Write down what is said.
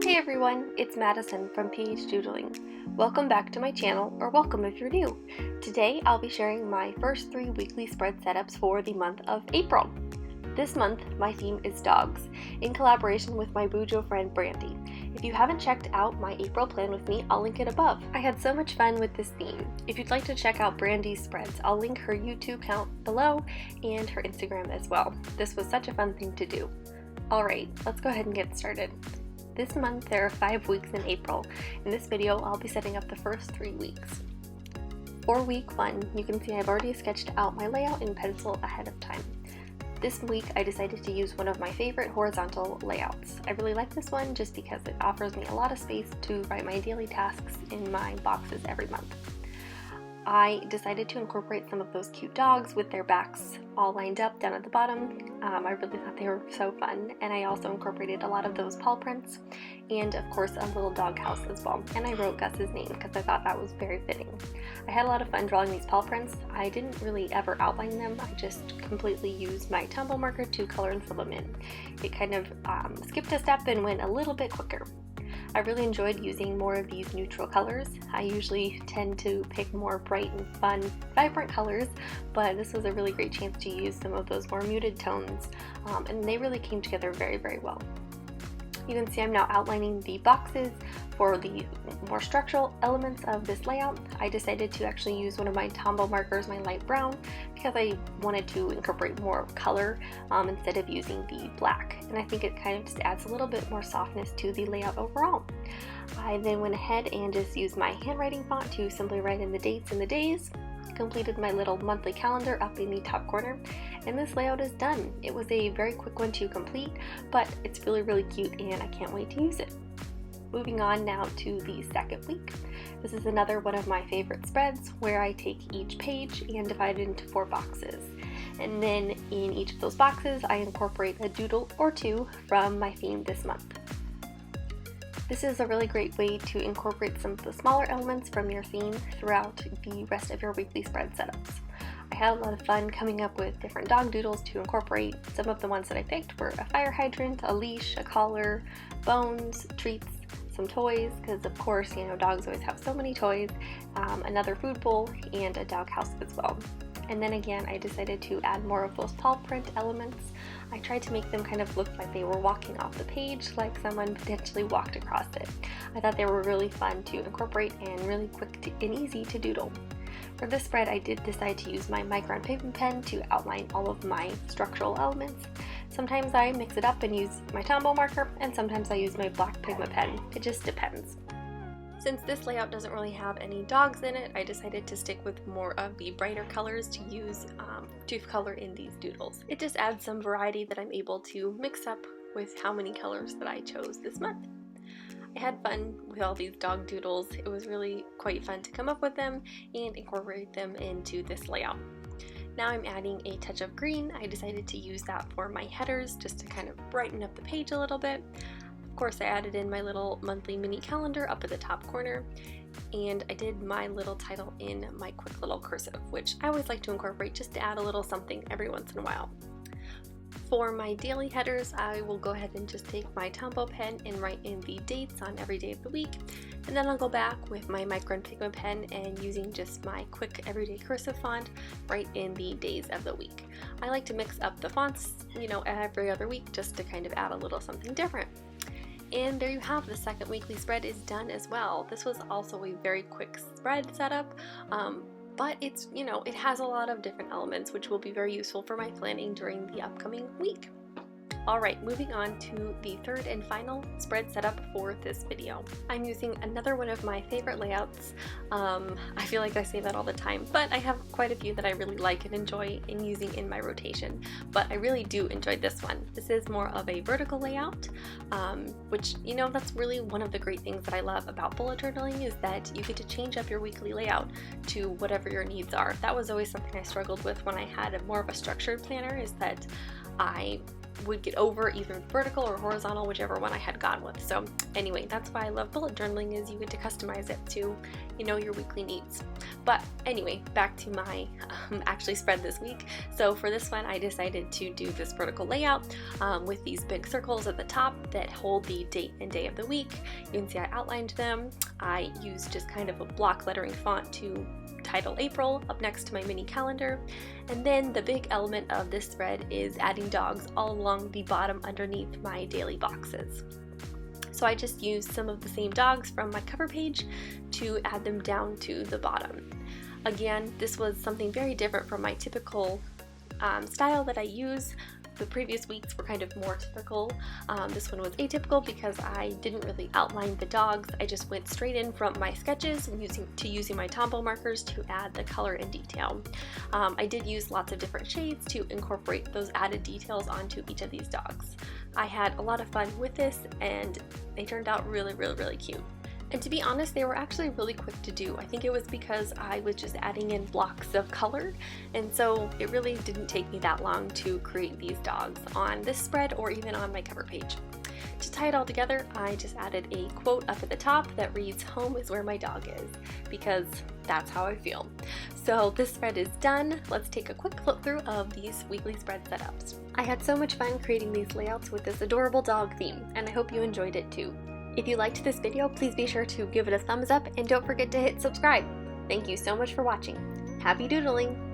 Hey everyone, it's Madison from PH Doodling. Welcome back to my channel, or welcome if you're new. Today I'll be sharing my first 3 weekly spread setups for the month of April. This month, my theme is dogs, in collaboration with my bujo friend Brandi. If you haven't checked out my April plan with me, I'll link it above. I had so much fun with this theme. If you'd like to check out Brandi's spreads, I'll link her YouTube account below and her Instagram as well. This was such a fun thing to do. Alright, let's go ahead and get started. This month there are 5 weeks in April. In this video, I'll be setting up the first 3 weeks. For week 1, you can see I've already sketched out my layout in pencil ahead of time. This week I decided to use one of my favorite horizontal layouts. I really like this one just because it offers me a lot of space to write my daily tasks in my boxes every month. I decided to incorporate some of those cute dogs with their backs all lined up down at the bottom. I really thought they were so fun, and I also incorporated a lot of those paw prints and of course a little dog house as well. And I wrote Gus's name because I thought that was very fitting. I had a lot of fun drawing these paw prints. I didn't really ever outline them, I just completely used my Tombow marker to color and fill them in. It kind of skipped a step and went a little bit quicker. I really enjoyed using more of these neutral colors. I usually tend to pick more bright and fun, vibrant colors, but this was a really great chance to use some of those more muted tones, and they really came together very, very well. You can see I'm now outlining the boxes for the more structural elements of this layout. I decided to actually use one of my Tombow markers, my light brown, because I wanted to incorporate more color instead of using the black. And I think it kind of just adds a little bit more softness to the layout overall. I then went ahead and just used my handwriting font to simply write in the dates and the days. Completed my little monthly calendar up in the top corner, and this layout is done. It was a very quick one to complete, but it's really, really cute and I can't wait to use it. Moving on now to the second week. This is another one of my favorite spreads where I take each page and divide it into 4 boxes. And then in each of those boxes, I incorporate a doodle or 2 from my theme this month. This is a really great way to incorporate some of the smaller elements from your theme throughout the rest of your weekly spread setups. I had a lot of fun coming up with different dog doodles to incorporate. Some of the ones that I picked were a fire hydrant, a leash, a collar, bones, treats, some toys, because of course, you know, dogs always have so many toys, another food bowl, and a dog house as well. And then again, I decided to add more of those paw print elements. I tried to make them kind of look like they were walking off the page, like someone potentially walked across it. I thought they were really fun to incorporate and really quick and easy to doodle. For this spread, I did decide to use my Micron paper pen to outline all of my structural elements. Sometimes I mix it up and use my Tombow marker, and sometimes I use my black Pigma pen. It just depends. Since this layout doesn't really have any dogs in it, I decided to stick with more of the brighter colors to use to color in these doodles. It just adds some variety that I'm able to mix up with how many colors that I chose this month. I had fun with all these dog doodles. It was really quite fun to come up with them and incorporate them into this layout. Now I'm adding a touch of green. I decided to use that for my headers just to kind of brighten up the page a little bit. Of course, I added in my little monthly mini calendar up at the top corner, and I did my little title in my quick little cursive, which I always like to incorporate just to add a little something every once in a while. For my daily headers, I will go ahead and just take my Tombow pen and write in the dates on every day of the week, and then I'll go back with my Micron Pigma pen and using just my quick everyday cursive font, write in the days of the week. I like to mix up the fonts, you know, every other week just to kind of add a little something different. And there you have, the second weekly spread is done as well. This was also a very quick spread setup, but it's, you know, it has a lot of different elements which will be very useful for my planning during the upcoming week. Alright, moving on to the third and final spread setup for this video. I'm using another one of my favorite layouts. I feel like I say that all the time, but I have quite a few that I really like and enjoy in using in my rotation, but I really do enjoy this one. This is more of a vertical layout, which, you know, that's really one of the great things that I love about bullet journaling, is that you get to change up your weekly layout to whatever your needs are. That was always something I struggled with when I had more of a structured planner, is that I would get over either vertical or horizontal, whichever one I had gone with. So anyway, that's why I love bullet journaling, is you get to customize it to, you know, your weekly needs. But anyway, back to my actually spread this week. So for this one, I decided to do this vertical layout with these big circles at the top that hold the date and day of the week. You can see I outlined them. I used just kind of a block lettering font to title April up next to my mini calendar. And then the big element of this spread is adding dogs all along the bottom underneath my daily boxes. So I just used some of the same dogs from my cover page to add them down to the bottom. Again, this was something very different from my typical style that I use. The previous weeks were kind of more typical. This one was atypical because I didn't really outline the dogs. I just went straight in from my sketches and using my Tombow markers to add the color and detail. I did use lots of different shades to incorporate those added details onto each of these dogs. I had a lot of fun with this and they turned out really, really, really cute. And to be honest, they were actually really quick to do. I think it was because I was just adding in blocks of color, and so it really didn't take me that long to create these dogs on this spread or even on my cover page. To tie it all together, I just added a quote up at the top that reads, "Home is where my dog is," because that's how I feel. So this spread is done. Let's take a quick flip through of these weekly spread setups. I had so much fun creating these layouts with this adorable dog theme, and I hope you enjoyed it too. If you liked this video, please be sure to give it a thumbs up and don't forget to hit subscribe. Thank you so much for watching. Happy doodling!